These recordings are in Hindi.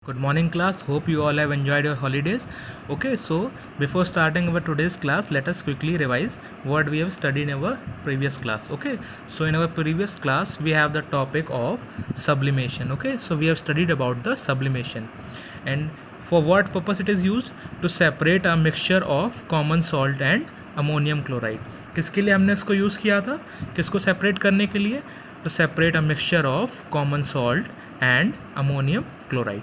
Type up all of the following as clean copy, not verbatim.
Good morning class, hope you all have enjoyed your holidays. Okay, so before starting our today's class, let us quickly revise what we have studied in our previous class. Okay, so in our previous class we have the topic of sublimation. Okay, so we have studied about the sublimation and for what purpose it is used. To separate a mixture of common salt and ammonium chloride. किसके लिए हमने इसको यूज़ किया था, किसको सेपरेट करने के लिए? To separate a mixture of common salt and ammonium chloride.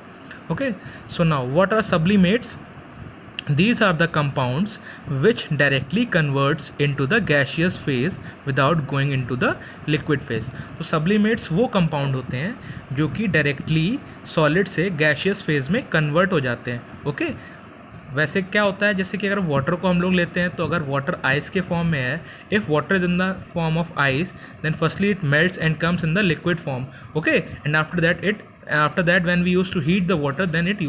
Okay, so now what are sublimates? These are the compounds which directly converts into the gaseous phase without going into the liquid phase. तो sublimates वो compound होते हैं जो कि directly solid से gaseous phase में convert हो जाते हैं. Okay, वैसे क्या होता है, जैसे कि अगर वाटर को हम लोग लेते हैं तो अगर वाटर आइस के फॉर्म में है, if water is in the form of ice then firstly it melts and comes in the liquid form. Okay, and after that when we used to heat the water then it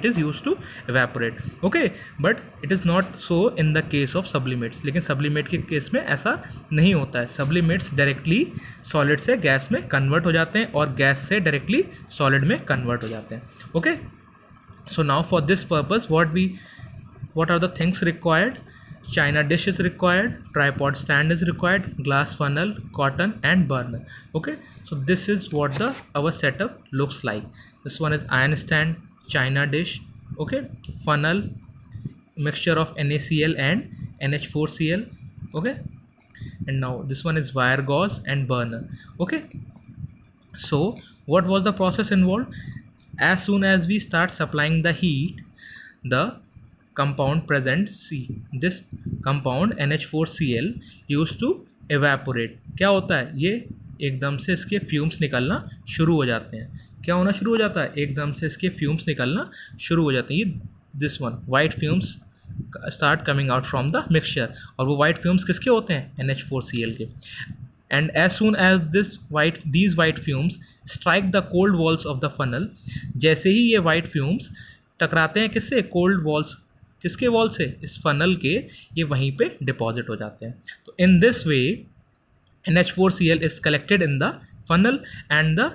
is used to evaporate. Okay, but it is not so in the case of sublimates. लेकिन sublimate के केस में ऐसा नहीं होता है. sublimates directly solid से गैस में convert हो जाते हैं और गैस से directly solid में convert हो जाते हैं. Okay, so now for this purpose what are the things required? China dish is required, tripod stand is required, glass funnel, cotton and burner. Okay, so this is what our setup looks like. This one is iron stand, China dish, okay, funnel, mixture of NaCl and NH4Cl, okay, and now this one is wire gauze and burner. Okay, so what was the process involved? As soon as we start supplying the heat, the compound present, see this compound NH4Cl used to evaporate. क्या होता है, ये एकदम से इसके फ्यूम्स निकलना शुरू हो जाते हैं. क्या होना शुरू हो जाता है, एकदम से इसके फ्यूम्स निकलना शुरू हो जाते हैं. ये this one white fumes start coming out from the mixture, और वो वाइट फ्यूम्स किसके होते हैं, NH4Cl के. And as soon as these white fumes strike the cold walls of the funnel, जैसे ही ये white fumes टकराते हैं किससे, cold walls, किसके वॉल से, इस फनल के, ये वहीं पे डिपॉजिट हो जाते हैं. तो in this way NH4Cl is collected in the funnel and the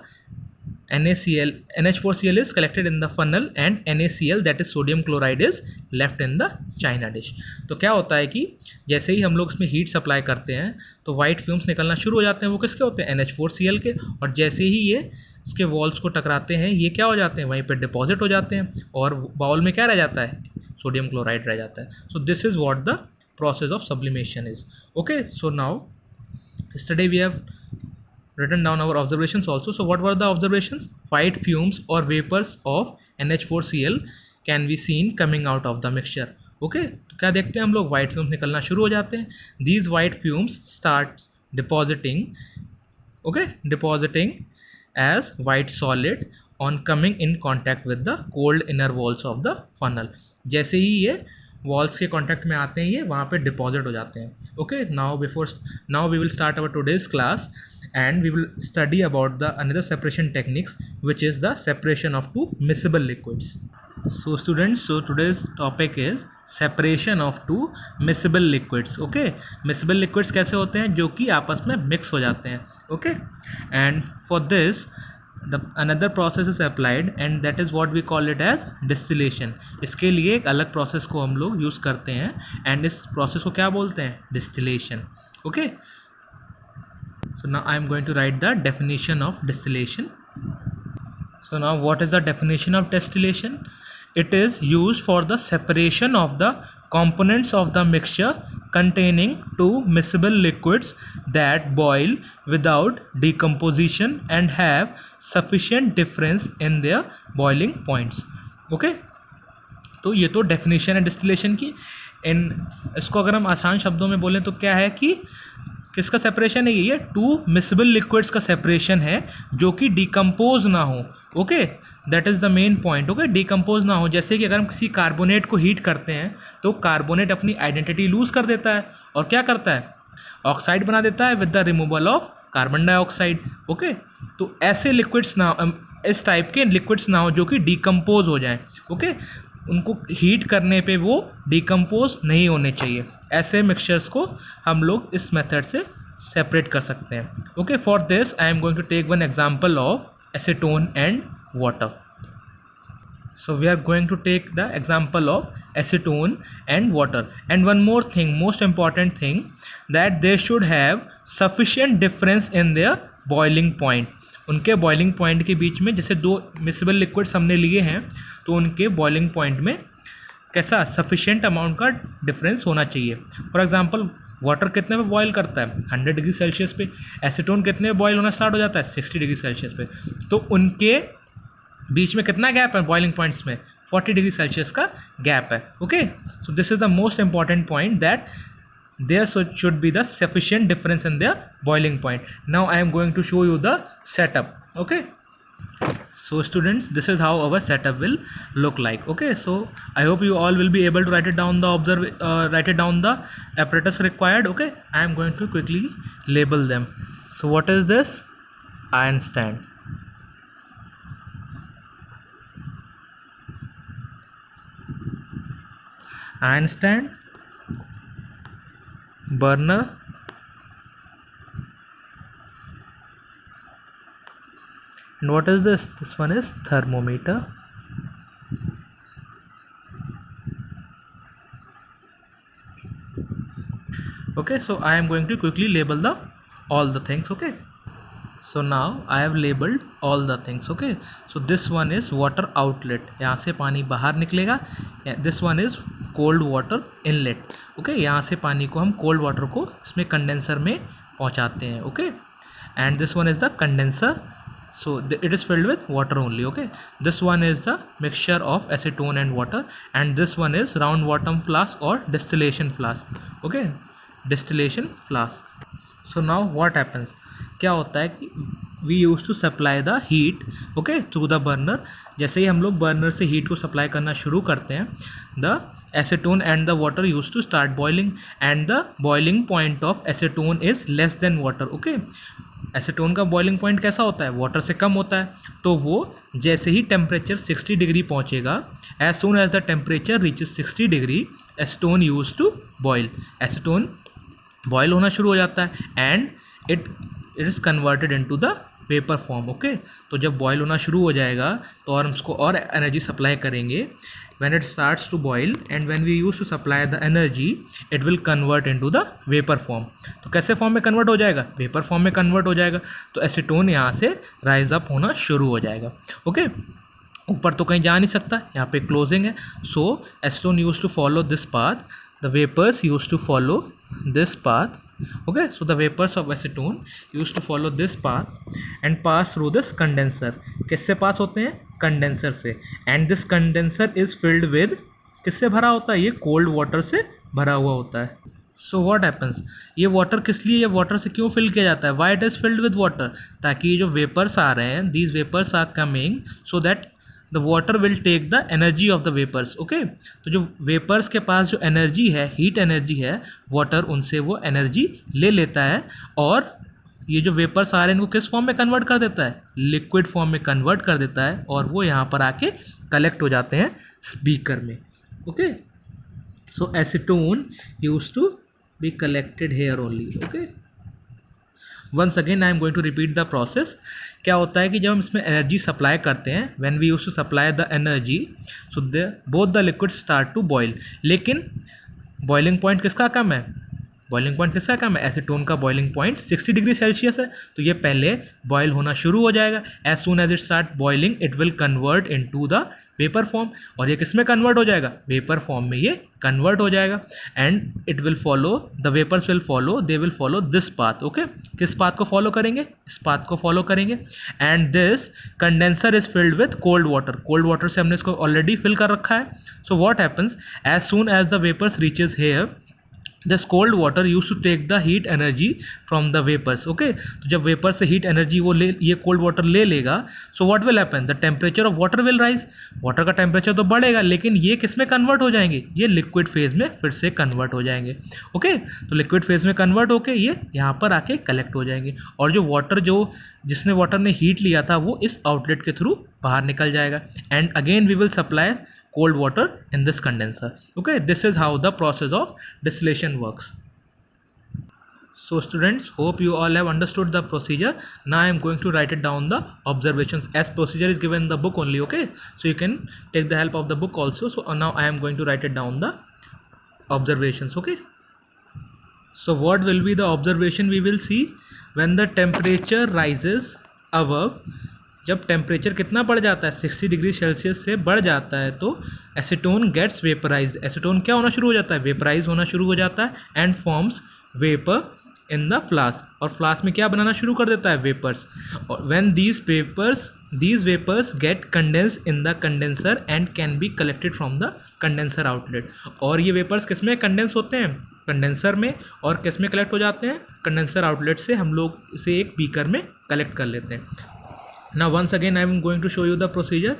NH4Cl is collected in the funnel and NaCl, that is sodium chloride, is left in the China dish. तो क्या होता है कि जैसे ही हम लोग इसमें हीट सप्लाई करते हैं तो वाइट फ्यूम्स निकलना शुरू हो जाते हैं. वो किसके होते हैं, NH4Cl के, और जैसे ही ये इसके वॉल्स को टकराते हैं ये क्या हो जाते हैं, वहीं पे डिपॉजिट हो जाते हैं और बाउल में क्या रह जाता है, सोडियम क्लोराइड रह जाता है. So this is what the process of sublimation is. Okay, so now yesterday we have written down our observations also. So what were the observations? White fumes or vapors of NH4Cl can be seen coming out of the mixture. Okay, तो क्या देखते हैं हम लोग, white fumes निकलना शुरू हो जाते हैं. These white fumes start depositing as white solid on coming in contact with the cold inner walls of the funnel. जैसे ही ये वॉल्स के कॉन्टैक्ट में आते हैं ये वहाँ पे डिपॉजिट हो जाते हैं. Okay, now we will start our today's class and we will study about the another separation techniques, which is the separation of two miscible liquids. So students, so today's topic is separation of two miscible liquids. Okay, miscible liquids कैसे होते हैं, जो कि आपस में मिक्स हो जाते हैं. Okay, and for this another process is applied and that is what we call it as distillation. इसके लिए एक अलग प्रोसेस को हम लोग यूज़ करते हैं and इस प्रोसेस को क्या बोलते हैं, distillation. Okay, so now I am going to write the definition of distillation. So now what is the definition of distillation? It is used for the separation of the components of the mixture containing two miscible liquids that boil without decomposition and have sufficient difference in their boiling points. Okay, तो ये तो डेफिनेशन है डिस्टिलेशन की. इसको अगर हम आसान शब्दों में बोलें तो क्या है कि किसका सेपरेशन है, ये टू मिसिबल लिक्विड्स का सेपरेशन है जो कि डिकम्पोज ना हो. Okay, that is the main point. Okay, decompose ना हो. जैसे कि अगर हम किसी कार्बोनेट को हीट करते हैं तो कार्बोनेट अपनी आइडेंटिटी लूज़ कर देता है और क्या करता है, ऑक्साइड बना देता है with the removal of carbon dioxide. Okay, तो ऐसे लिक्विड्स ना, इस टाइप के लिक्विड्स ना हो जो कि डिकम्पोज हो जाएं. ओके, उनको हीट करने पे वो डिकम्पोज नहीं होने चाहिए. ऐसे मिक्सचर्स को हम लोग इस मेथड से सेपरेट कर सकते हैं. Okay, for this I am going to take one example of acetone and water. So we are going to take the example of acetone and water. And one more thing, most important thing, that they should have sufficient difference in their boiling point. उनके बॉइलिंग पॉइंट के बीच में, जैसे दो मिक्सिबल लिक्विड्स हमने लिए हैं, तो उनके बॉइलिंग पॉइंट में कैसा सफिशिएंट अमाउंट का डिफरेंस होना चाहिए. फॉर एग्जांपल वाटर कितने पे बॉयल करता है? 100 डिग्री सेल्सियस पे. एसीटोन कितने पे बॉयल होना स्टार्ट हो जाता है? 60 डिग्री सेल्सियस पे. तो उनके बीच में कितना गैप है बॉइलिंग पॉइंट्स में? 40 डिग्री सेल्सियस का गैप है. Okay, so this is the most important point, that there should be the sufficient difference in their boiling point. Now I am going to show you the setup. Okay, so students, this is how our setup will look like. Okay, so I hope you all will be able to write it down the apparatus required. Okay, I am going to quickly label them. So what is this? Iron stand. Iron stand, burner, and what is this? This one is thermometer. Okay, so I am going to quickly label all the things. Okay, so now I have labeled all the things. Okay, so this one is water outlet, यहाँ से पानी बाहर निकलेगा. This one is cold water inlet. Okay, यहाँ से पानी को हम कोल्ड वाटर को इसमें कंडेंसर में पहुँचाते हैं. Okay, and this one is the condenser, so it is filled with water only. Okay, this one is the mixture of acetone and water, and this one is round bottom flask और distillation flask. Okay, distillation flask. So now what happens, क्या होता है कि we use to supply the heat, okay, through the burner. जैसे ही हम लोग बर्नर से हीट को सप्लाई करना शुरू करते हैं, the acetone and the water used to start boiling, and the boiling point of acetone is less than water. okay, acetone का बॉइलिंग पॉइंट कैसा होता है? वाटर से कम होता है. तो वो जैसे ही टेम्परेचर 60 डिग्री पहुंचेगा, as soon as the temperature reaches 60 degree, acetone use to boil. Acetone boil होना शुरू हो जाता है, and it is converted into the vapour form. Okay, तो जब बॉयल होना शुरू हो जाएगा तो और उसको और एनर्जी सप्लाई करेंगे. when it starts to boil and when we use to supply the energy, it will convert into the vapor form. तो कैसे फॉर्म में कन्वर्ट हो जाएगा? वेपर फॉर्म में कन्वर्ट हो जाएगा. तो एसीटोन यहाँ से राइज अप होना शुरू हो जाएगा. ओके, ऊपर तो कहीं जा नहीं सकता, यहाँ पे क्लोजिंग है. So acetone use to follow this path, the vapours use to follow this path. Okay, so the vapors of acetone used to follow this path and pass through this condenser. किससे पास होते हैं? कंडेंसर से. and this condenser is filled with, किससे भरा होता है? ये कोल्ड वाटर से भरा हुआ होता है. so what happens, ये वाटर किस लिए, ये वाटर से क्यों फिल किया जाता है? why it is filled with water, ताकि ये जो वेपर्स आ रहे हैं, these vapors are coming so that the water will take the energy of the vapors. okay, तो जो वेपर्स के पास जो एनर्जी है, हीट एनर्जी है, वाटर उनसे वो एनर्जी ले लेता है, और ये जो वेपर्स आ रहे हैं इनको किस फॉर्म में कन्वर्ट कर देता है? लिक्विड फॉर्म में कन्वर्ट कर देता है, और वो यहाँ पर आके कलेक्ट हो जाते हैं बीकर में. Okay, so acetone use to be collected here only. Okay, once again I am going to repeat the process. क्या होता है कि जब हम इसमें एनर्जी सप्लाई करते हैं, when we use to supply the energy, so both the liquid start to boil. लेकिन बॉइलिंग पॉइंट किसका कम है? बॉइलिंग पॉइंट किसका कम है? एसीटोन का बॉइलिंग पॉइंट 60 डिग्री सेल्सियस है, तो ये पहले बॉयल होना शुरू हो जाएगा. As soon as it start boiling, it will convert into the vapour form. और ये किस में कन्वर्ट हो जाएगा? वेपर फॉर्म में ये कन्वर्ट हो जाएगा. And it will follow, the vapours will follow, they will follow this path. Okay, किस पाथ को फॉलो करेंगे? इस पाथ को फॉलो करेंगे. And this condenser is filled with cold water. Cold water से हमने इसको ऑलरेडी फिल कर रखा है. So what happens, as soon as the vapours reaches here, this cold water used to take the heat energy from the vapors. okay, तो जब वेपर से हीट एनर्जी वो ले, ये कोल्ड वाटर ले लेगा, so what will happen, the temperature of water will rise. Water का टेम्परेचर तो बढ़ेगा, लेकिन ये किस में कन्वर्ट हो जाएंगे? ये लिक्विड फेज में फिर से कन्वर्ट हो जाएंगे. ओके, तो लिक्विड फेज में कन्वर्ट होके ये यहाँ पर आके कलेक्ट हो जाएंगे, और जो वाटर, जो जिसने वाटर ने हीट लिया था, वो इस आउटलेट के थ्रू बाहर निकल जाएगा. And again we will supply cold water in this condenser. okay, this is how the process of distillation works. So students, hope you all have understood the procedure. Now I am going to write it down the observations as procedure is given in the book only. Okay, so you can take the help of the book also. So now I am going to write it down the observations. Okay, so what will be the observation? We will see when the temperature rises above, जब टेम्परेचर कितना बढ़ जाता है 60 डिग्री सेल्सियस से बढ़ जाता है तो एसीटोन गेट्स वेपराइज. एसीटोन क्या होना शुरू हो जाता है? वेपराइज होना शुरू हो जाता है and forms vapour in the flask. और फ्लास्क में क्या बनाना शुरू कर देता है? वेपर्स. और when these vapors get condensed in the condenser and can be collected from the condenser outlet. और ये वेपर्स किस में कंडेंस होते हैं? कंडेंसर में. और किस में कलेक्ट हो जाते हैं? कंडेंसर आउटलेट से हम लोग इसे एक बीकर में कलेक्ट कर लेते हैं. Now once again I am going to show you the procedure.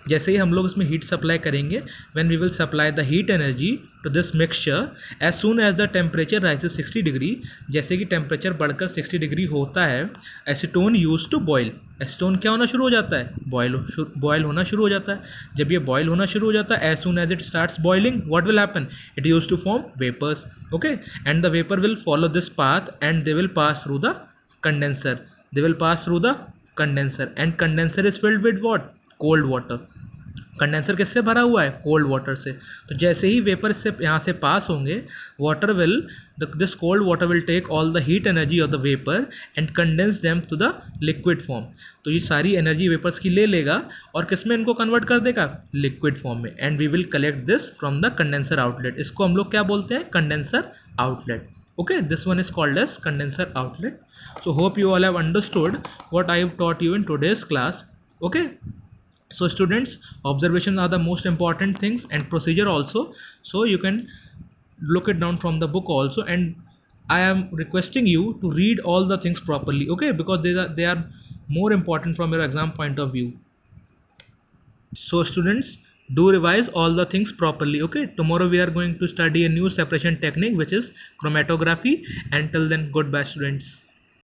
जैसे ही हम लोग इसमें हीट सप्लाई करेंगे, when we will supply the heat energy to this mixture as soon as the temperature rises 60 degree, जैसे कि टेम्परेचर बढ़कर 60 डिग्री होता है, acetone use to boil. Acetone क्या होना शुरू हो जाता है? बॉयल होना शुरू हो जाता है. जब ये बॉयल होना शुरू हो जाता है, as soon as it starts boiling, what will happen? It used to form vapors. Okay, and the vapor will follow this path and they will pass through the condenser. They will pass through the condenser and condenser is filled with what? Cold water. Condenser किससे भरा हुआ है? कोल्ड वाटर से. तो जैसे ही वेपर से यहाँ से पास होंगे, water will this cold water will take all the heat energy of the vapour and condense them to the liquid form. तो ये सारी एनर्जी वेपर्स की ले लेगा और किस में इनको कन्वर्ट कर देगा? लिक्विड फॉर्म में. And we will collect this from the condenser outlet. इसको हम लोग क्या बोलते हैं? Condenser outlet. Okay, this one is called as condenser outlet. So hope you all have understood what I have taught you in today's class. Okay, so students, observations are the most important things and procedure also, so you can look it down from the book also, and I am requesting you to read all the things properly. Okay, because they are more important from your exam point of view. So students, do revise all the things properly. Okay, tomorrow we are going to study a new separation technique which is chromatography. Until then, goodbye students.